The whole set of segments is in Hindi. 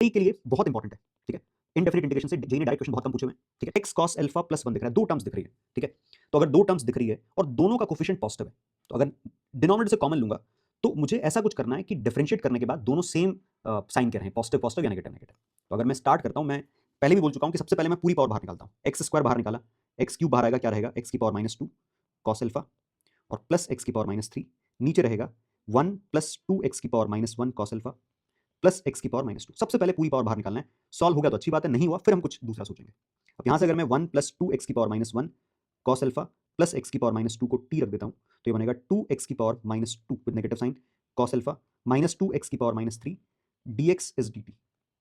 जेईई के लिए बहुत इंपॉर्टेंट है, ठीक है। इनडेफिनिट इंटीग्रेशन से जेईई ने डायरेक्ट क्वेश्चन बहुत कम पूछे हुए हैं, ठीक है। एक्स कॉस अल्फा प्लस 1 दिख रहा है, दो टर्म्स दिख रही है, ठीक है। तो अगर दो टर्म्स दिख रही है और दोनों का कोफिशिएंट पॉजिटिव है, तो अगर डिनोमिनेटर से कॉमन लूंगा तो मुझे ऐसा कुछ करना है कि डिफरेंशिएट करने के बाद दोनों सेम साइन के रहें, पॉजिटिव पॉजिटिव या नेगेटिव नेगेटिव। तो अगर मैं स्टार्ट करता हूं, मैं पहले भी बोल चुका हूं कि सबसे पहले मैं पूरी पावर बाहर निकालता हूं। एक्स स्क्वायर बाहर निकाला, एक्स क्यूब बाहर आएगा, क्या रहेगा, एक्स की पावर -2 कॉस अल्फा और प्लस एक्स की पावर -3, नीचे रहेगा 1 प्लस 2 एक्स की power -1 cos alpha plus x की पावर -2। सबसे पहले पूरी पावर बाहर निकालना है। सॉल्व हो गया तो अच्छी बात है, नहीं हुआ फिर हम कुछ दूसरा सोचेंगे। अब यहां से अगर मैं 1 प्लस 2 एक्स की power -1 cos alpha plus x की पावर -2 को टी रख देता हूं, तो ये बनेगा 2 एक्स की power -2 with negative sine cos alpha -2 x की पावर -3 dx इज dt,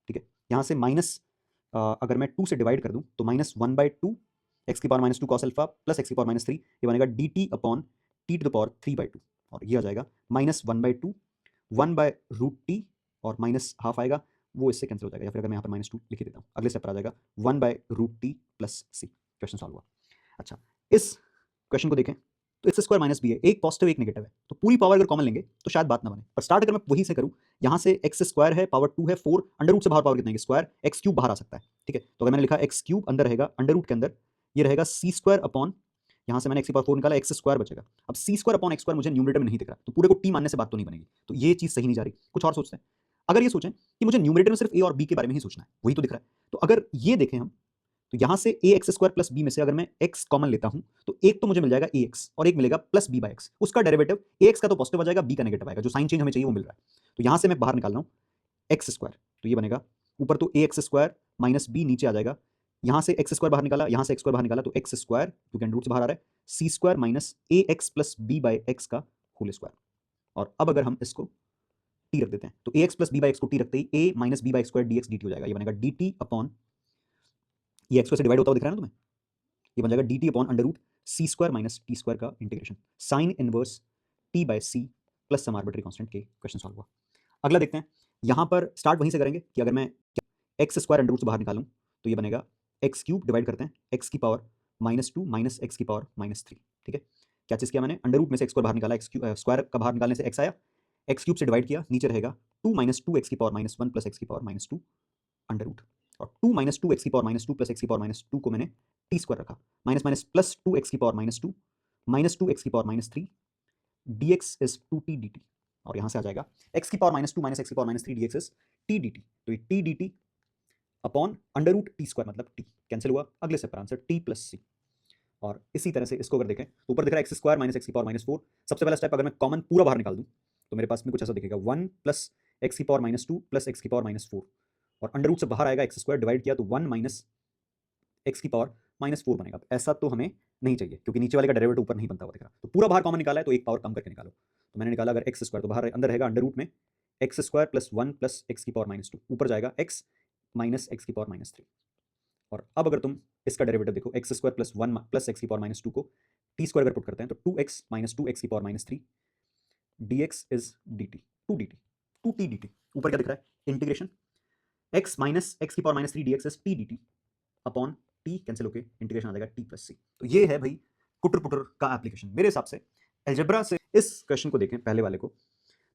ठीक है। यहां से माइनस अगर मैं 2 से डिवाइड कर दूं तो -1/2 एक्स की power -2 cos alpha plus x की पावर -3, ये बनेगा dt upon t to the power 3/2 और ये आ जाएगा -1/2 1/√t और माइनस हाफ आएगा, वो इससे कैंसिल हो जाएगा। या फिर अगर मैं यहाँ पर -2 लिख ही देता हूँ, अगले स्टेप पर आ जाएगा 1/√t प्लस सी। क्वेश्चन सॉल्व हुआ। अच्छा, इस क्वेश्चन को देखें तो एक्स स्क्वायर माइनस बी है, एक पॉजिटिव एक नेगेटिव है, तो पूरी पावर अगर कॉमन लेंगे तो शायद बात ना बने। पर स्टार्ट अगर मैं वहीं से करूं, यहां से एक्स स्क्वायर है, पावर 2 है, 4 अंडर रूट से बाहर पावर कितना है, स्क्वायर एक्स क्यूब बाहर आ सकता है, ठीक है। तो अगर मैंने लिखा एक्स क्यूब अंदर रहेगा अंडर रूट के अंदर, ये रहेगा सी स्क्वायर अपॉन, यहां से मैंने एक्स की पावर 4 निकाला, एक्स स्क्वायर बचेगा। अब सी स्क्वायर अपॉन एक्स स्क्वायर मुझे न्यूमरेटर में नहीं दिख रहा, तो पूरे को टी मानने से बात तो नहीं बनेगी, तो ये चीज सही नहीं जा रही, कुछ और सोचते हैं। अगर ये सोचें कि मुझे न्यूमरेटर में सिर्फ ए और बी के बारे में ही सोचना है, वही तो दिख रहा है, तो अगर ये देखें हम, तो यहां से ए एक्स स्क्वायर प्लस बी में से अगर मैं एक्स कॉमन लेता हूं तो एक तो मुझे मिल जाएगा ए एक्स और एक मिलेगा प्लस बी बाई एक्स, उसका डेरिवेटिव ए एक्स का तो पॉजिटिव आ जाएगा, बी का नेगेटिव आएगा, जो साइन चेंज हमें चाहिए वो मिल रहा है। तो यहां से मैं बाहर निकाल रहा हूं एक्स स्क्वायर, तो ये बनेगा ऊपर तो a x square minus B नीचे आ जाएगा, यहां से एक्स स्क्वायर बाहर निकाला, यहां से एक्स स्क्वायर बाहर निकाला, तो एक्स स्क्वायर क्योंकि रूट से बाहर आ रहा है, c square minus a x plus b by x का होल स्क्वायर। और अब अगर हम इसको टी रख देते हैं तो a x plus b by x को टी रखते ही a minus b by square d x d t हो जाएगा, ये बनेगा डी टी अपॉन, ये एक्स से डिवाइड होता हुआ दिख रहा है ना तुम्हें, ये बन जाएगा d t upon under root c square minus t square का integration sine inverse t by c plus some arbitrary constant के। क्वेश्चन सॉल्व हुआ। अगला देखते हैं, यहां पर स्टार्ट वहीं से करेंगे कि अगर मैं एक्स स्क्वायर अंडर रूट से बाहर निकालूं तो ये बनेगा एक्स क्यूब डिवाइड करते हैं एक्स की पावर -2 माइनस एक्स की पावर -3, ठीक है। क्या चीज़ किया मैंने, अंडर रूट में से एक्स स्क्वायर बाहर निकाला, एक्स क्यूब स्क्वायर का बाहर निकालने से एक्स आया, एक्स क्यूब से डिवाइड किया, नीचे रहेगा 2 - 2 एक्स की पावर -1 प्लस एक्स की पावर -2 अंडर रूट, और 2 - 2 एक्स की पावर -2 प्लस एक्स की पावर -2 को मैंने टी स्क्वायर रखा, माइनस माइनस प्लस 2 एक्स की पावर -2 -2 एक्स की power -3 dx is 2t dt, और यहां से आ जाएगा x की पावर -2 माइनस एक्स की power -3 dx is t dt, तो ये t dt upon under root t square मतलब t कैंसिल हुआ, अगले स्टेप पर आंसर t प्लस सी। और इसी तरह से इसको अगर देखें तो ऊपर दिख रहा है एक्स स्क्वायर माइनस एक्स की पावर -4, सबसे पहला स्टेप अगर मैं कॉमन पूरा बाहर निकाल दूं तो मेरे पास में कुछ ऐसा दिखेगा 1 प्लस एक्स की पावर -2 प्लस एक्स की पावर -4, और अंडर रूट से बाहर आएगा एक्स स्क्वायर, डिवाइड किया तो 1 माइनस एक्स की पावर -4 बनेगा। ऐसा तो हमें नहीं चाहिए क्योंकि नीचे वाले का डेरिवेटिव ऊपर नहीं बनता हुआ दिख रहा, तो पूरा बाहर कॉमन निकाला है तो एक पावर कम करके निकालो, तो मैंने निकाला अगर एक्स स्क्वायर तो बाहर अंदर रहेगा अंडर रूट में x square plus 1 plus x की पावर -2, ऊपर जाएगा एक्स माइनस एक्स की पावर -3, और अब अगर तुम इसका डेरिवेटिव देखो x square plus 1 plus x की पावर -2 को टी स्क्वायर अगर पुट करते हैं तो 2x माइनस 2 एक्स की power -3 dx is dt, 2dt 2t dt, ऊपर क्या दिख रहा है इंटीग्रेशन x माइनस एक्स की power -3 dx is t dt upon T cancel होके इंटीग्रेशन आ जाएगा टी प्लस सी। तो ये है भाई कुटर पुटर का एप्लीकेशन मेरे हिसाब से अलजेब्रा से। इस क्वेश्चन को देखें पहले वाले को,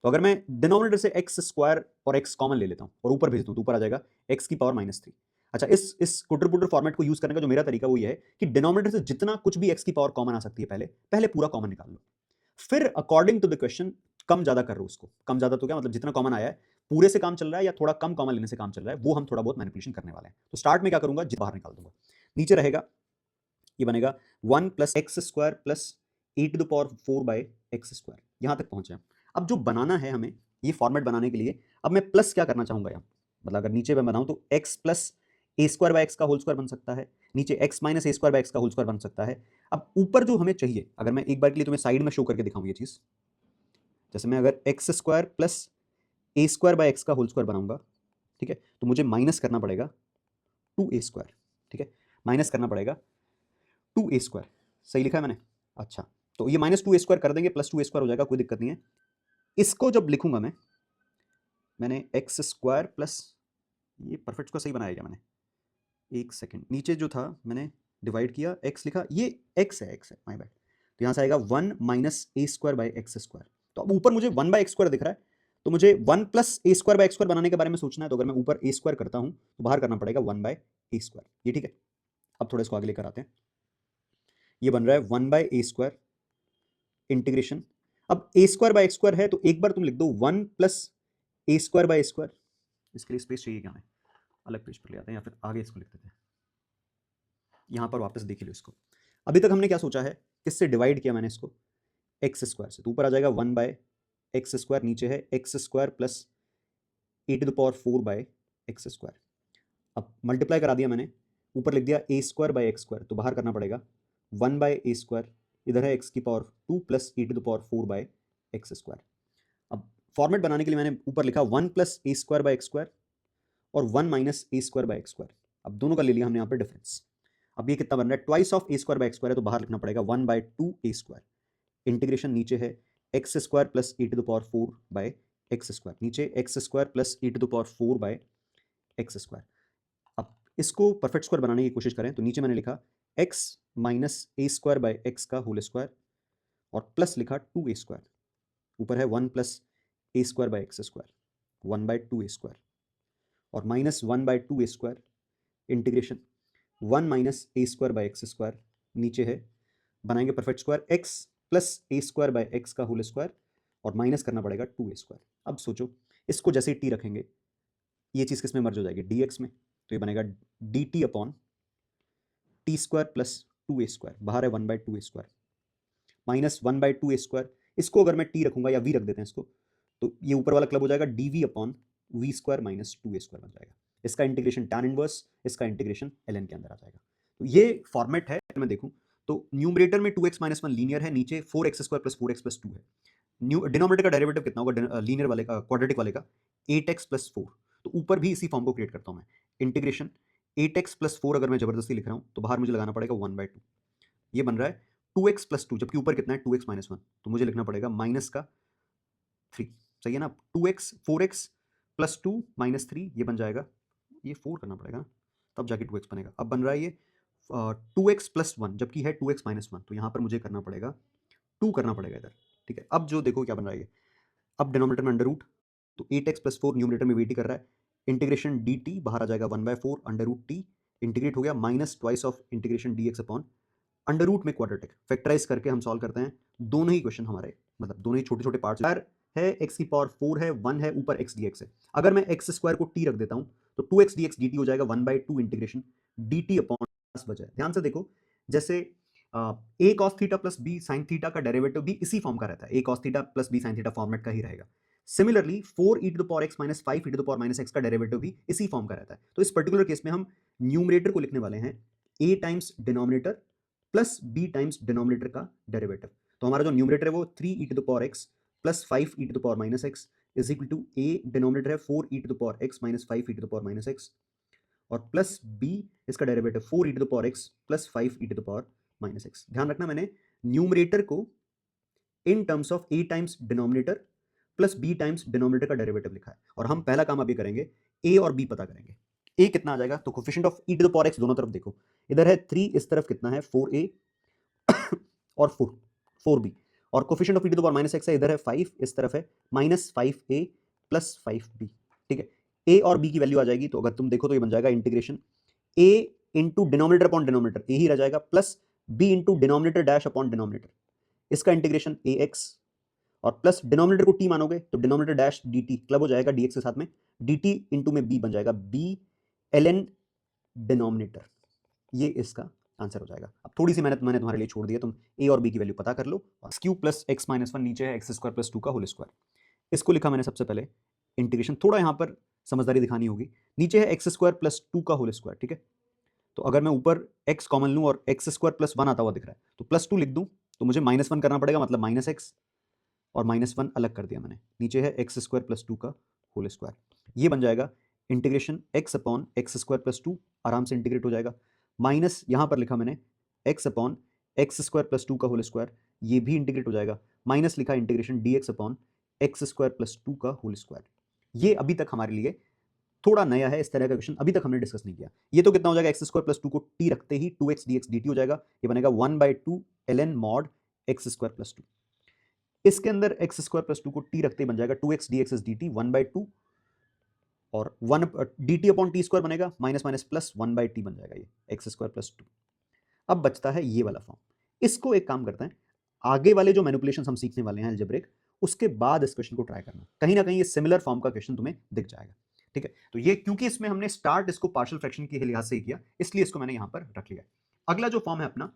तो अगर मैं डिनोमिनेटर से एक्स स्क्वायर और एक्स कॉमन ले लेता हूं और ऊपर भेज दूं तो ऊपर आ जाएगा एक्स की पावर -3। अच्छा, इस कुटर पुटर फॉर्मेट को यूज करने का जो मेरा तरीका वो ये है कि डिनोमिनेटर से जितना कुछ भी एक्स की पावर कॉमन आ सकती है पहले पहले पूरा कॉमन निकाल लो, फिर अकॉर्डिंग टू द क्वेश्चन कम ज्यादा कर लो उसको। कम ज्यादा तो क्या मतलब, जितना कॉमन आया है पूरे से काम चल रहा है या थोड़ा कम कॉमन लेने से काम चल रहा है, वो हम थोड़ा बहुत मैनिपुलेशन करने वाले हैं। तो स्टार्ट में क्या करूंगा, बाहर निकाल दूंगा, नीचे रहेगा ये बनेगा 1 plus x square plus a to the power 4 by x square, यहां तक पहुंचे हम। अब जो बनाना है हमें ये फॉर्मेट बनाने के लिए, अब मैं प्लस क्या करना चाहूंगा यहाँ, मतलब अगर नीचे मैं बनाऊं तो x plus a square by x का होल स्क्वायर बन सकता है, नीचे x minus a square by x का होल स्क्वायर बन सकता है। अब ऊपर जो हमें चाहिए, अगर मैं एक बार के लिए तुम्हें साइड में शो करके दिखाऊं ये चीज, जैसे मैं अगर x square plus a square by x का होल स्क्वायर बनाऊंगा, ठीक है, तो मुझे माइनस करना पड़ेगा 2a स्क्वायर, ठीक है, माइनस करना पड़ेगा 2a स्क्वायर, सही लिखा है मैंने। अच्छा, तो ये -2a स्क्वायर कर देंगे, प्लस 2a स्क्वायर हो जाएगा, कोई दिक्कत नहीं है। इसको जब लिखूंगा मैंने एक्स स्क्वायर प्लस, ये परफेक्ट को सही बनाया क्या मैंने, एक सेकेंड, नीचे जो था मैंने डिवाइड किया एक्स लिखा, ये एक्स है माय बैड, तो यहां से आएगा 1 minus a square by x square. तो अब ऊपर मुझे 1 बाई एक्स स्क्वायर दिख रहा है, तो मुझे 1 plus a square by x square बनाने के बारे में सोचना है, तो अगर मैं ऊपर ए स्क्वायर करता हूं तो बाहर करना पड़ेगा 1 बाय ए स्क्वायर। ये ठीक है। अब थोड़ा इसको आगे लेकर आते हैं। ये बन रहा है 1 बाय ए स्क्वायर इंटीग्रेशन। अब ए स्क्वायर बाय एक्स स्क्वायर है तो एक बार तुम लिख दो 1 plus a square bye A square. इसके लिए स्पेस चाहिए क्या, हमें अलग पेज पर ले आते हैं या फिर आगे इसको लिख देते हैं। यहां पर वापस देख लो इसको। अभी तक हमने क्या सोचा है, किससे डिवाइड किया मैंने इसको, एक्स स्क्वायर से। तो ऊपर आ जाएगा 1 बाय एक्स स्क्वायर, नीचे है x square plus a to the power 4 by x square. अब मल्टीप्लाई करा दिया मैंने, ऊपर लिख दिया a square by x square, तो बाहर करना पड़ेगा 1 बाय ए स्क्वायर, इधर है एक्स की power 2 plus a to the power 4 by x square. अब फॉर्मेट बनाने के लिए मैंने ऊपर लिखा 1 plus a square by x square और 1 minus a square by x square. अब दोनों का ले लिया हमने यहाँ पर डिफरेंस। अब ये कितना बन रहा है, twice of A square by x square है, तो बाहर लिखना पड़ेगा 1 बाय 2 ए स्क्वायर। इंटीग्रेशन नीचे है x square plus a to the power 4 by x square, नीचे x square plus a to the power 4 by x square. अब इसको परफेक्ट स्क्वायर बनाने की कोशिश करें तो नीचे मैंने लिखा x minus a square by x का होल स्क्वायर और प्लस लिखा 2 ए स्क्वायर। ऊपर है 1 plus a square by x square, 1 bye 2 a square और minus 1 bye 2 a square. Integration 1 minus a square by x square, नीचे है बनाएंगे perfect square x plus a square by x का होल स्क्वायर और माइनस करना पड़ेगा 2 ए स्क्वायर। अब सोचो इसको जैसे टी रखेंगे ये चीज़ किस में मर्ज हो जाएगी, dx में, तो ये बनेगा dt upon T square plus 2 a square, बाहर है 1 bye 2 a square minus 1 bye 2 a square. इसको अगर मैं टी रखूंगा या v रख देते हैं इसको, तो ये ऊपर वाला क्लब हो जाएगा dv upon v square minus 2 a square बन जाएगा। इसका इंटीग्रेशन tan इनवर्स, इसका इंटीग्रेशन ln के अंदर आ जाएगा। तो ये फॉर्मेट है। मैं देखूं तो न्यूमरेटर में 2x माइनस 1 लीनियर है, नीचे 4x square plus 4x plus 2 है। न्यू डिनोमिनेटर का डेरिवेटिव कितना होगा लीनियर वाले का, क्वाड्रेटिक वाले का 8x प्लस 4। तो ऊपर भी इसी फॉर्म को क्रिएट करता हूं मैं, इंटीग्रेशन 8x प्लस 4 अगर मैं जबरदस्ती लिख रहा हूं तो बाहर मुझे लगाना पड़ेगा 1 बाय 2। ये बन रहा है 2x प्लस 2, जबकि ऊपर कितना है 2x माइनस 1, तो मुझे लिखना पड़ेगा माइनस का 3। सही है ना, 2x 4x प्लस 2 माइनस 3, ये बन जाएगा, ये 4 करना पड़ेगा तब जाके 2x बनेगा। अब बन रहा है ये 2x प्लस 1, जबकि है 2x माइनस 1, तो यहाँ पर मुझे करना पड़ेगा 2 करना पड़ेगा इधर। ठीक है, अब जो देखो क्या बन रहा है ये, अब डिनोमिनेटर में अंडर रूट, तो 8x प्लस 4 न्यूमरेटर में dt कर रहा है, इंटीग्रेशन dt बाहर आ जाएगा 1 by 4 under root t, integrate हो गया minus twice of integration dx upon under root में क्वाड्रेटिक। फैक्टराइज करके हम सॉल्व करते हैं दोनों ही क्वेश्चन हमारे, मतलब दोनों ही छोटे छोटे पार्ट्स है, x की पावर 4 है, 1 है, ऊपर x dx है। अगर मैं x स्क्वायर को t रख देता हूं तो 2x dx dt हो जाएगा 1 बाय 2 इंटीग्रेशन dt अपॉन बजाय। ध्यान से देखो, जैसे a cos theta plus b sin theta का डेरिवेटिव भी इसी फॉर्म का रहता है, a cos theta plus b sin theta format का ही रहेगा। Similarly 4 e to the power x minus 5 e to the power minus x का डेरिवेटिव भी इसी फॉर्म का रहता है। तो इस पर्टिकुलर केस में हम न्यूमरेटर को लिखने वाले हैं a times denominator plus b times denominator का डेरिवेटिव। तो हमारा जो न्यूमरेटर है वो 3 e to the power x plus 5 e to the power minus x is equal to a denominator है 4 e to the power x minus 5 e to the power minus x और प्लस b इसका derivative 4 e to the power x plus 5 e to the power minus x। ध्यान रखना मैंने न्यूमरेटर को in terms of a times denominator plus b times denominator का डेरिवेटिव लिखा है। और हम पहला काम अभी करेंगे, a और b पता करेंगे। a कितना आ जाएगा, तो coefficient of e to the power x दोनों तरफ देखो, इधर है 3, इस तरफ कितना है 4a और 4b, और coefficient of e to the power minus x है, इधर है 5, इस तरफ है माइनस 5a प्लस 5b। ठीक है, a और b की वैल्यू आ जाएगी, तो अगर तुम देखो तो ये बन जाएगा integration a into denominator upon denominator, a ही रह जाएगा, plus b into denominator dash upon denominator, इसका इंटीग्रेशन ax और प्लस डिनोमिनेटर को t मानोगे तो डिनोमिनेटर डैश dt क्लब हो जाएगा dx के साथ में, dt इंटू में b बन जाएगा b ln डिनोमिनेटर। ये इसका आंसर हो जाएगा। अब थोड़ी सी मेहनत मैंने तुम्हारे लिए छोड़ दिया, तुम a और b की वैल्यू पता कर लो। क्यू प्लस एक्स माइनस 1, नीचे है एक्स स्क्वायर प्लस 2 का होल स्क्वायर। इसको लिखा मैंने सबसे पहले इंटीग्रेशन, थोड़ा यहाँ पर समझदारी दिखानी होगी, नीचे है एक्स स्क्वायर प्लस 2 का होल स्क्वायर। ठीक है, तो अगर मैं ऊपर x कॉमन लूँ और एक्स स्क्वायर प्लस 1 आता हुआ दिख रहा है तो प्लस 2 लिख दूँ, तो मुझे माइनस 1 करना पड़ेगा, मतलब माइनस एक्स, और माइनस 1 अलग कर दिया मैंने, नीचे है एक्स स्क्वायर प्लस 2 का होल स्क्वायर। ये बन जाएगा integration x upon x square plus 2, आराम से इंटीग्रेट हो जाएगा, माइनस यहाँ पर लिखा मैंने x upon x square plus 2 का होल स्क्वायर, ये भी इंटीग्रेट हो जाएगा, माइनस लिखा integration dx upon x square plus 2 का होल स्क्वायर। ये अभी तक हमारे लिए थोड़ा नया है, इस तरह का क्वेश्चन अभी तक हमने डिस्कस नहीं किया। ये तो कितना हो जाएगा, एक्स स्क्वायर प्लस 2 को t रखते ही 2x dx dt हो जाएगा, ये बनेगा 1 bye 2 ln mod x square plus 2। इसके अंदर एक्स स्क्वायर प्लस 2 को टी रखते ही बन जाएगा 2x dx इज dt 1/2 और 1 dt अपॉन टी स्क्वायर बनेगा माइनस माइनस प्लस 1/t बन जाएगा ये एक्स स्क्वायर प्लस 2। अब बचता है ये वाला फॉर्म। इसको एक काम करते हैं, आगे वाले जो मैनिपुलेशन हम सीखने वाले हैं अलजेब्रिक, उसके बाद इस क्वेश्चन को ट्राई करना, कहीं ना कहीं ये सिमिलर फॉर्म का क्वेश्चन तुम्हें दिख जाएगा। ठीक है, तो ये क्योंकि इसमें हमने स्टार्ट इसको पार्शियल फ्रैक्शन के लिहाज से ही किया, इसलिए इसको मैंने यहां पर रख लिया। अगला जो फॉर्म है अपना